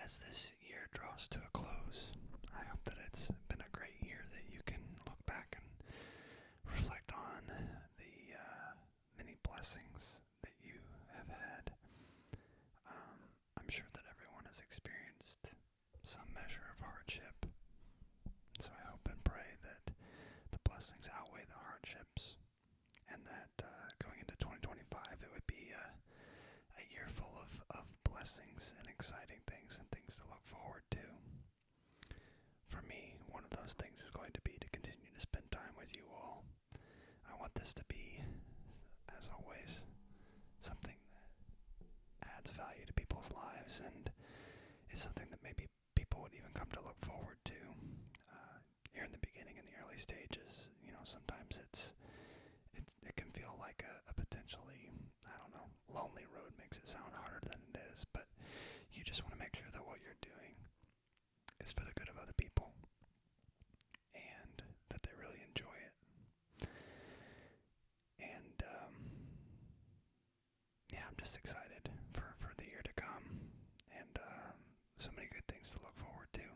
As this year draws to a close, I hope that it's been a great year, that you can look back and reflect on the many blessings that you have had. I'm sure that everyone has experienced some measure of hardship, so I hope and pray that the blessings outweigh the hardships, and that going into 2025 it would be a year full of blessings and exciting things and things to look forward to. For me, one of those things is going to be to continue to spend time with you all. I want this to be, as always, something that adds value to people's lives and is something that maybe people would even come to look forward to. Here in the beginning, in the early stages, sometimes it can feel like a potentially, lonely road. Makes it sound harder than it is, but you just want to make sure that what you're doing is for the good of other people and that they really enjoy it. And I'm just excited for the year to come, and so many good things to look forward to.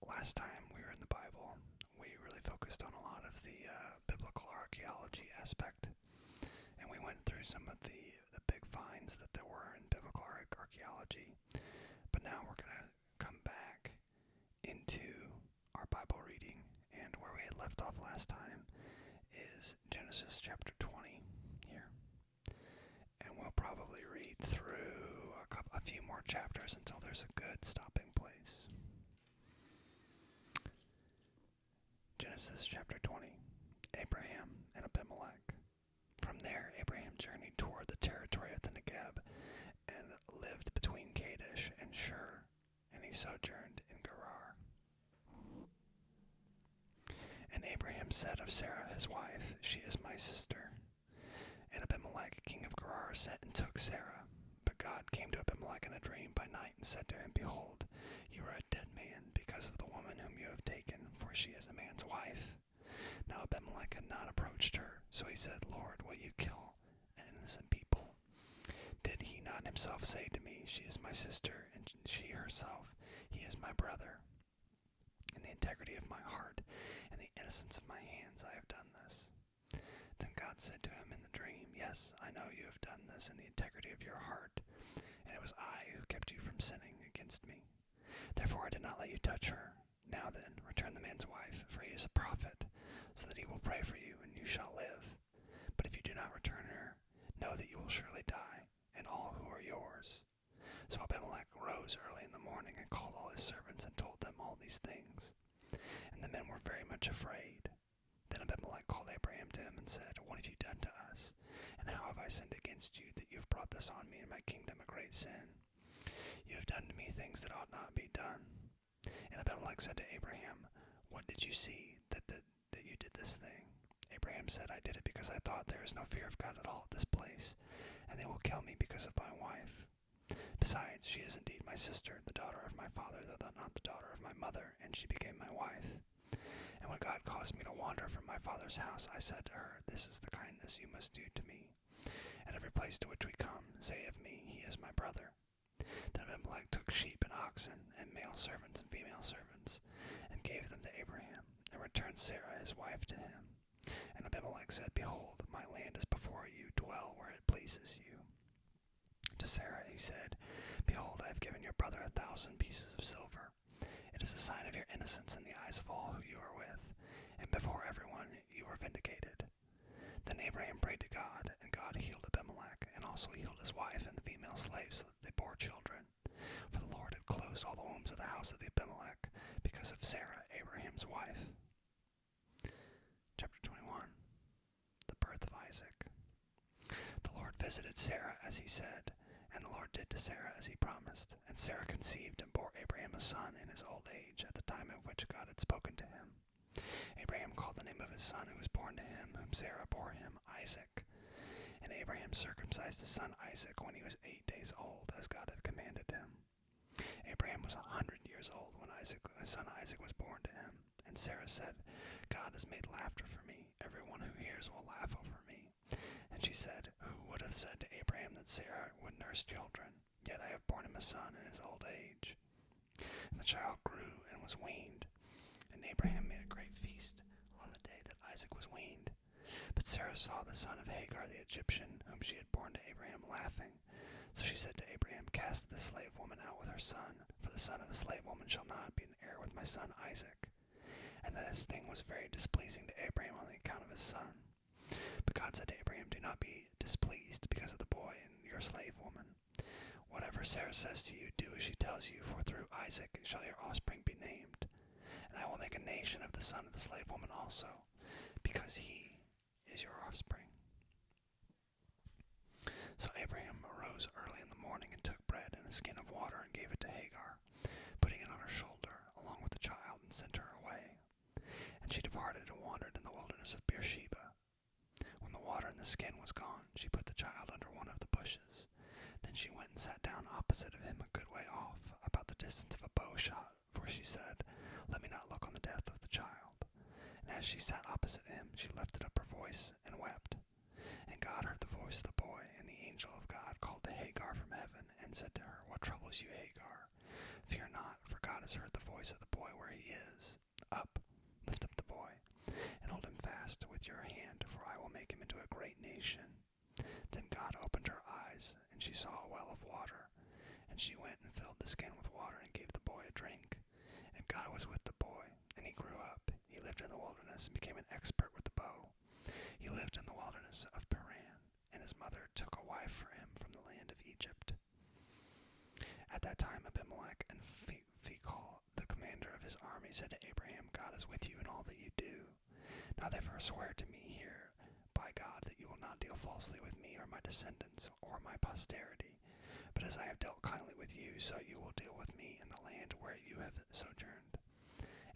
Last time we were in the Bible, we really focused on a lot of the biblical archaeology aspect, and we went through some of the big finds that there were in biblical archaeology. But now we're going to come back into our Bible reading, and where we had left off last time is Genesis chapter 20 here. And we'll probably read through a few more chapters until there's a good stopping place. Genesis chapter 20, Abraham and Abimelech. From there, Abraham journeyed toward the territory of the Negeb and lived between Kadesh and Shur, and he sojourned in Gerar. And Abraham said of Sarah his wife, "She is my sister." And Abimelech, king of Gerar, sent and took Sarah. But God came to Abimelech in a dream by night and said to him, "Behold, you are a dead man because of the woman whom you have taken, for she is a man's wife." Now Abimelech had not approached her, so he said, "Lord, will you kill an innocent people? Did he not himself say to me, 'She is my sister,' and she herself, 'He is my brother'? In the integrity of my heart and the innocence of my hands I have done this." Then God said to him in the dream, "Yes, I know you have done this in the integrity of your heart, and it was I who kept you from sinning against me. Therefore I did not let you touch her. Now then, return the man's wife, for he is a prophet, so that he will pray for you, and you shall live. But if you do not return her, know that you will surely die, and all who are yours." So Abimelech rose early in the morning and called all his servants and told them all these things. And the men were very much afraid. Then Abimelech called Abraham to him and said, "What have you done to us? And how have I sinned against you, that you have brought this on me and my kingdom a great sin? You have done to me things that ought not be done." And Abimelech said to Abraham, "What did you see that you did this thing?" Abraham said, "I did it because I thought, there is no fear of God at all at this place, and they will kill me because of my wife. Besides, she is indeed my sister, the daughter of my father, though not the daughter of my mother, and she became my wife. And when God caused me to wander from my father's house, I said to her, 'This is the kindness you must do to me. At every place to which we come, say of me, he is my brother.' Then Abimelech took sheep and oxen, and male servants and female servants, and gave them to Abraham, and returned Sarah his wife to him. And Abimelech said, 'Behold, my land is before you, dwell where it pleases you.' To Sarah he said, 'Behold, I have given your brother 1,000 pieces of silver. It is a sign of your innocence in the eyes of all who you are with, and before everyone you are vindicated.' Then Abraham prayed to God, and God healed Abimelech, and also healed his wife and the female slaves, so that they bore children. For the Lord had closed all the wombs of the house of the Abimelech because of Sarah, Abraham's wife." Chapter 21. The birth of Isaac. The Lord visited Sarah as he said, and the Lord did to Sarah as he promised. And Sarah conceived and bore Abraham a son in his old age, at the time at which God had spoken to him. Abraham called the name of his son who was born to him, whom Sarah bore him, Isaac. And Abraham circumcised his son Isaac when he was 8 days old, as God had commanded him. Abraham was 100 years old when his son Isaac was born to him. And Sarah said, "God has made laughter for me. Everyone who hears will laugh over me." And she said, "Who would have said to Abraham that Sarah would nurse children?" Yet I have borne him a son in his old age. And the child grew and was weaned, and Abraham made a great feast on the day that Isaac was weaned. But Sarah saw the son of Hagar the Egyptian, whom she had borne to Abraham, laughing. So she said to Abraham, Cast the slave woman out with her son, for the son of a slave woman shall not be an heir with my son Isaac. And this thing was very displeasing to Abraham on the account of his son. But God said to Abraham, Do not be displeased because of the boy and your slave woman. Whatever Sarah says to you, do as she tells you, for through Isaac shall your offspring be named. And I will make a nation of the son of the slave woman also, because he is your offspring. So Abraham arose early in the morning and took bread and a skin of water and gave it to Hagar, putting it on her shoulder along with the child, and sent her away. And she departed and wandered in the wilderness of Beersheba. When the water in the skin was gone, she put the child under one of the bushes. Then she went and sat down opposite of him a good way off, about the distance of a bow shot, for she said, Let me not look on the death of the child. And as she sat opposite him, she lifted up her voice and wept. And God heard the voice of the boy, and the angel of God called to Hagar from heaven, and said to her, What troubles you, Hagar? Fear not, for God has heard the voice of the boy where he is. Up, lift up the boy, and hold him fast with your hand, for I will make him into a great nation. Then God opened her eyes, and she saw a well of water. And she went and filled the skin with water, and gave the boy a drink. And God was with the boy, and he grew up. He lived in the wilderness, and became an expert with the bow. He lived in the wilderness of Paran, and his mother took a wife for him from the land of Egypt. At that time Abimelech and Phicol, the commander of his army, said to Abraham, God is with you in all that you do. Now therefore swear to me here by God that you will not deal falsely with me or my descendants or my posterity, but as I have dealt kindly with you, so you will deal with me in the land where you have sojourned.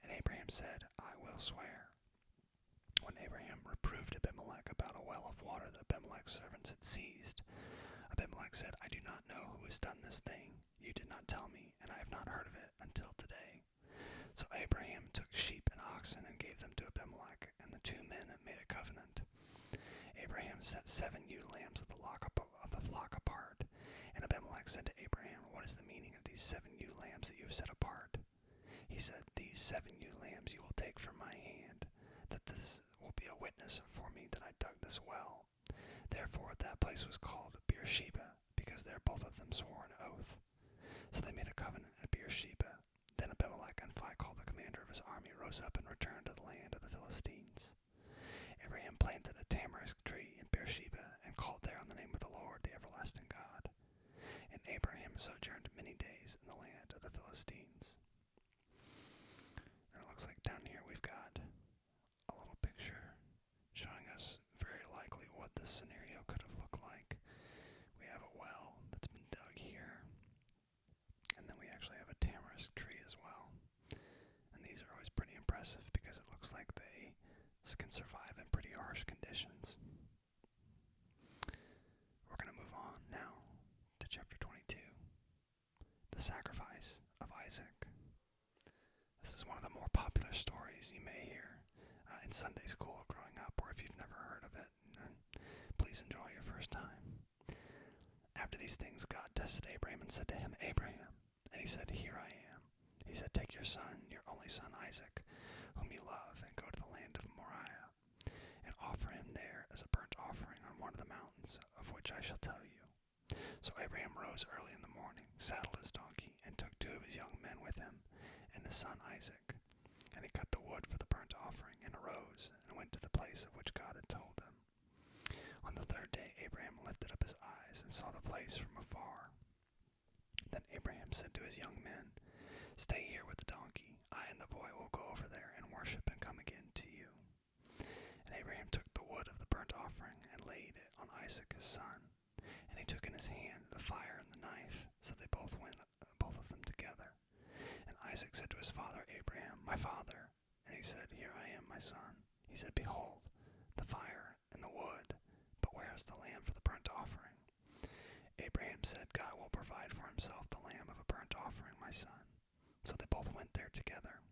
And Abraham said, I will swear. When Abraham reproved Abimelech about a well of water that Abimelech's servants had seized, Abimelech said, I do not know who has done this thing. You did not tell me, and I have not heard of it until today. So Abraham took sheep and oxen and gave them to Abimelech, and the two men made a covenant. Abraham set 7 ewe lambs of the flock apart, and Abimelech said to Abraham, What is the meaning of these 7 ewe lambs that you have set apart? He said, These 7 ewe lambs you will take from my hand, that this will be a witness for me that I dug this well. Therefore that place was called Beersheba, because there both of them swore an oath. So they made a covenant at Beersheba. Then Abimelech and Phicol, the commander of his army, rose up and returned to the land of the Philistines. Abraham planted a tamarisk tree in Beersheba, and called there on the name of the Lord, the everlasting God. And Abraham sojourned many days in the land of the Philistines. And it looks like down here we've got a little picture showing us very likely what this scenario could have looked like. We have a well that's been dug here, and then we actually have a tamarisk tree as well. And these are always pretty impressive because it looks like they can survive in pretty harsh conditions. We're going to move on now to chapter 22, the sacrifice of Isaac. This is one of the more popular stories you may hear in Sunday school growing up, or if you've never heard of it, then please enjoy your first time. After these things, God tested Abraham and said to him, Abraham. And he said, Here I am. He said, Take your son, your only son Isaac, whom you love, and go to the land of Moriah, and offer him there as a burnt offering on one of the mountains, of which I shall tell you. So Abraham rose early in the morning, saddled his donkey, and took 2 of his young men with him, and his son Isaac. And he cut the wood for the burnt offering, and arose, and went to the place of which God had told him. On the 3rd day Abraham lifted up his eyes, and saw the place from afar. Then Abraham said to his young men, Stay here with the donkey. I and the boy will go over there and worship and come again to you. And Abraham took the wood of the burnt offering and laid it on Isaac his son. And he took in his hand the fire and the knife, so they both went, both of them together. And Isaac said to his father Abraham, My father. And he said, Here I am, my son. He said, Behold, the fire and the wood, but where is the lamb for the burnt offering? Abraham said, God will provide for himself the lamb of a burnt offering, my son. So they both went there together.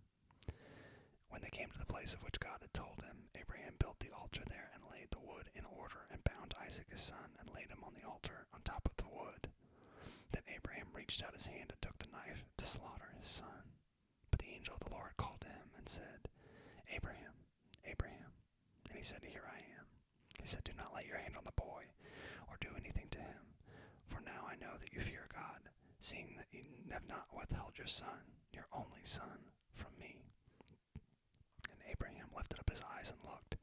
When they came to the place of which God had told him, Abraham built the altar there and laid the wood in order, and bound Isaac his son, and laid him on the altar on top of the wood. Then Abraham Abraham reached out his hand and took the knife to slaughter his son. But the angel of the Lord called to him and said, Abraham, Abraham. And he said, Here I am. He said, Do not lay your hand on the boy, or do anything to him. For now I know that you fear God, seeing that you have not withheld your son, your only son, from me. And Abraham lifted up his eyes and looked,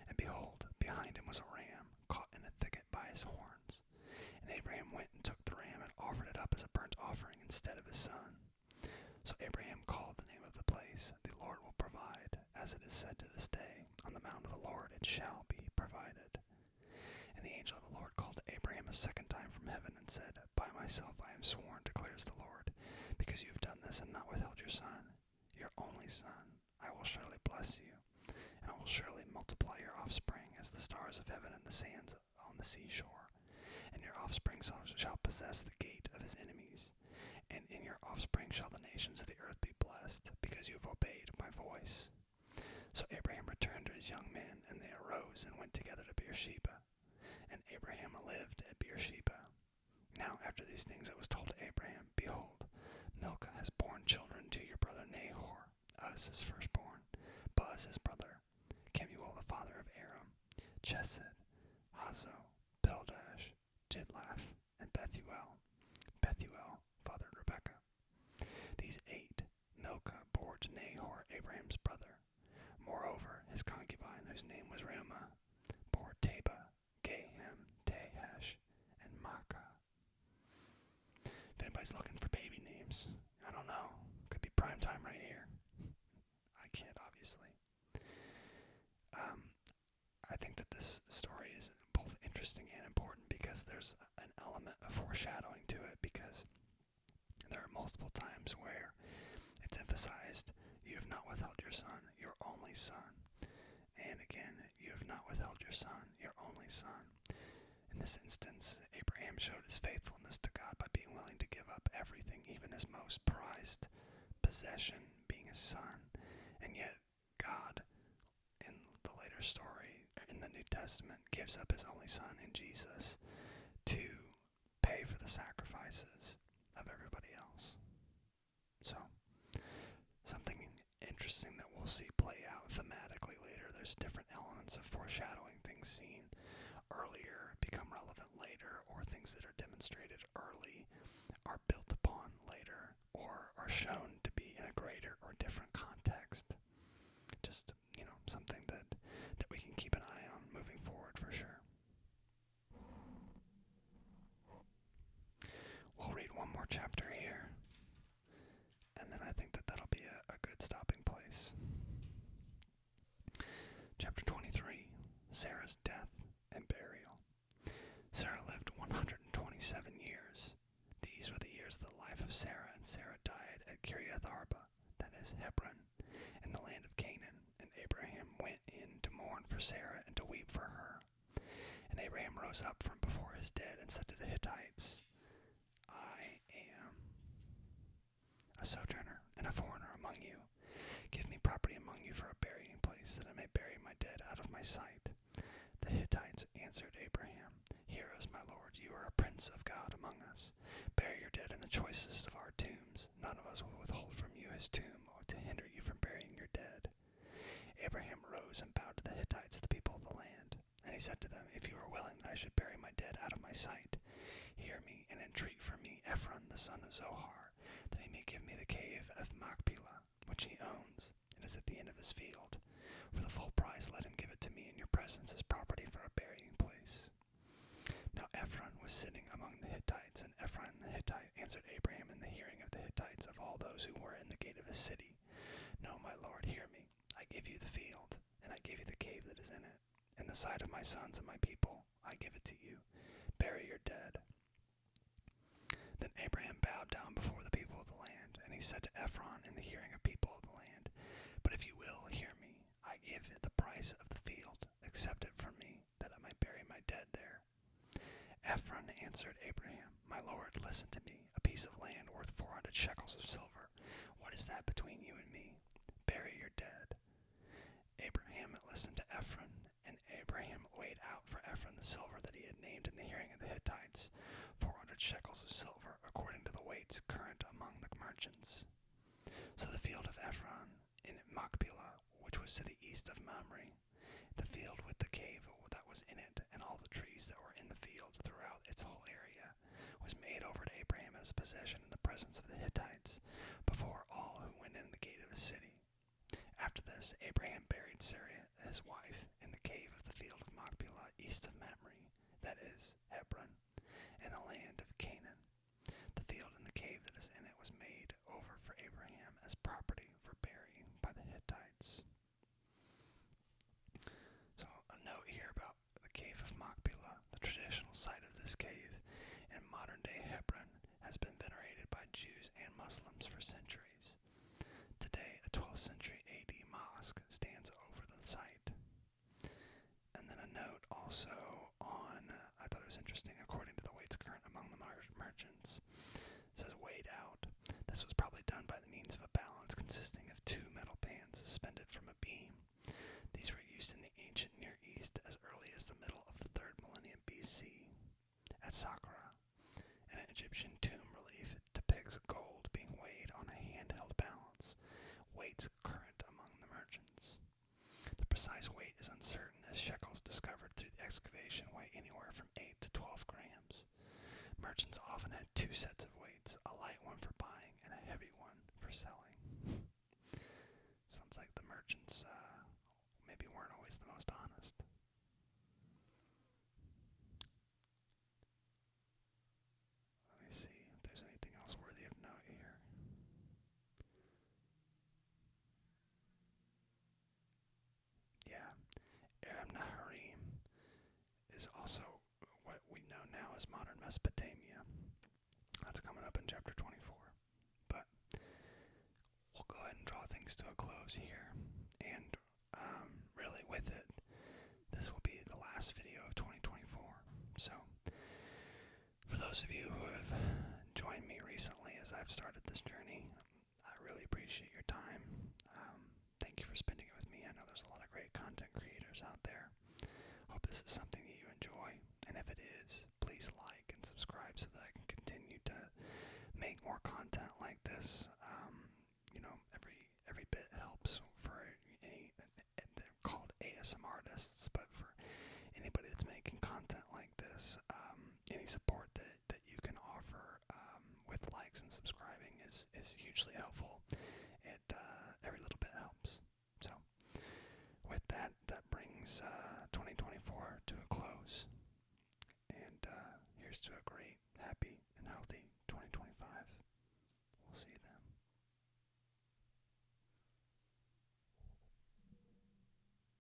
and behold, behind him was a ram, caught in a thicket by his horns. And Abraham went and took the ram and offered it up as a burnt offering instead of his son. So Abraham called the name of the place, The Lord will provide, as it is said to this day, On the mount of the Lord it shall be provided. And the angel of the Lord called to Abraham a second time from heaven and said, By myself I am sworn, declares the Lord, because you have done this and not withheld your son, your only son, I will surely bless you, and I will surely multiply your offspring as the stars of heaven and the sands on the seashore. And your offspring shall possess the gate of his enemies, and in your offspring shall the nations of the earth be blessed, because you have obeyed my voice. So Abraham returned to his young men, and they arose and went together to Beersheba. And Abraham lived at Beersheba. Now after these things it was told to Abraham, Behold, Milcah has borne children to your brother Nahor, Uz his firstborn, Buz his brother, Kemuel the father of Aram, Chesed, Hazo, Pildash, Jidlaph, and Bethuel. Bethuel fathered Rebekah. These 8 Milcah bore to Nahor, Abraham's brother. Moreover, his concubine, whose name was Reumah, bore Teba, Gaham, Tahash, and Maacah. If anybody's looking for baby names, I don't know. Could be prime time right here. I kid, obviously. I think that this story is both interesting and important because there's an element of foreshadowing to it, because there are multiple times where it's emphasized, you have not withheld your son, your only son. And again, you have not withheld your son, your only son. In this instance, Abraham showed his faithfulness to God by being willing to give up everything, even his most prized possession, being his son. And yet, God, in the later story, in the New Testament, gives up his only son in Jesus to pay for the sacrifices of everybody else. So, something interesting that we'll see play out thematically later. There's different elements of foreshadowing, things seen earlier become relevant later, or things that are demonstrated early are built upon later, or are shown to be in a greater or different context. Just, something that we can keep an eye on moving forward for sure. We'll read one more chapter here, and then I think that that'll be a good stopping place. Chapter 23, Sarah's death and burial. Sarah lived 127 years. These were the years of the life of Sarah, and Sarah died at Kiriath Arba, that is Hebron, in the land of Canaan. And Abraham went in to mourn for Sarah and to weep for her. And Abraham rose up from before his dead and said to the Hittites, I am a sojourner and a foreigner among you. Give me property among you for a burying place, that I may bury my dead out of my sight. The Hittites answered Abraham, Hear us, my lord, you are a prince of God among us. Bury your dead in the choicest of our tombs. None of us will withhold from you his tomb, or to hinder you from burying your dead. Abraham rose and bowed to the Hittites, the people of the land. And he said to them, If you are willing that I should bury my dead out of my sight, hear me and entreat for me Ephron the son of Zohar, that he may give me the cave of Machpelah, which he owns, and is at the end of his field. For the full price let him give it to me in your presence as property for a burying place. Now Ephron was sitting among the Hittites, and Ephron the Hittite answered Abraham in the hearing of the Hittites of all those who were in the gate of his city, No, my lord, hear me. I give you the field, and I give you the cave that is in it. In the sight of my sons and my people, I give it to you. Bury your dead. Then Abraham bowed down before the people of the land, and he said to Ephron in the hearing of people of the land, But if you will hear me, I give it the price of the field. Accept it from me, that I might bury my dead there. Ephron answered Abraham, My lord, listen to me. A piece of land worth 400 shekels of silver. What is that between you and me? Bury your dead. Abraham listened to Ephron, and Abraham weighed out for Ephron the silver that he had named in the hearing of the Hittites, 400 shekels of silver, according to the merchants. So the field of Ephron in Machpelah, which was to the east of Mamre, the field with the cave that was in it, and all the trees that were in the field throughout its whole area, was made over to Abraham as a possession in the presence of the Hittites, before all who went in the gate of the city. After this, Abraham buried Sarah, his wife, in the cave of the field of Machpelah, east of Mamre, that is, Hebron, in the land of Canaan. The field and the cave that is in it was made over for Abraham as property for burying by the Hittites. So a note here about the cave of Machpelah. The traditional site of this cave in modern-day Hebron has been venerated by Jews and Muslims for centuries. Today, a 12th century AD mosque stands over the site. And then a note also on, I thought it was interesting, according to the weights current among the merchants, it says weighed out. This was probably done by the means of a balance consisting of two metal pans suspended from a beam. These were used in the ancient Near East as early as the middle of the 3rd millennium BC. At Saqqara, an Egyptian tomb relief depicts gold being weighed on a handheld balance, weights current among the merchants. The precise weight is uncertain, as shekels discovered through the excavation weigh anywhere from 8 to 12 grams. Merchants often had two sets of weights, a light one for buying and a heavy one for selling. Sounds like the merchants maybe weren't always the most honest. Let me see if there's anything else worthy of note here. Yeah, Aram Naharim is also what we know now as modern Mesopotamia. That's coming up in chapter 24. But we'll go ahead and draw things to a close here. And really with it, this will be the last video of 2024. So for those of you who have joined me recently as I've started this journey, I really appreciate your time. Thank you for spending it with me. I know there's a lot of great content creators out there. Hope this is something that you enjoy, and if it is, please like and subscribe so that I can continue to make more content like this. Every bit helps for any. They're called ASM artists, but for anybody that's making content like this, any support that you can offer with likes and subscribing is hugely helpful. Every little bit helps. So with that brings 2024 to a close, and here's to a great, happy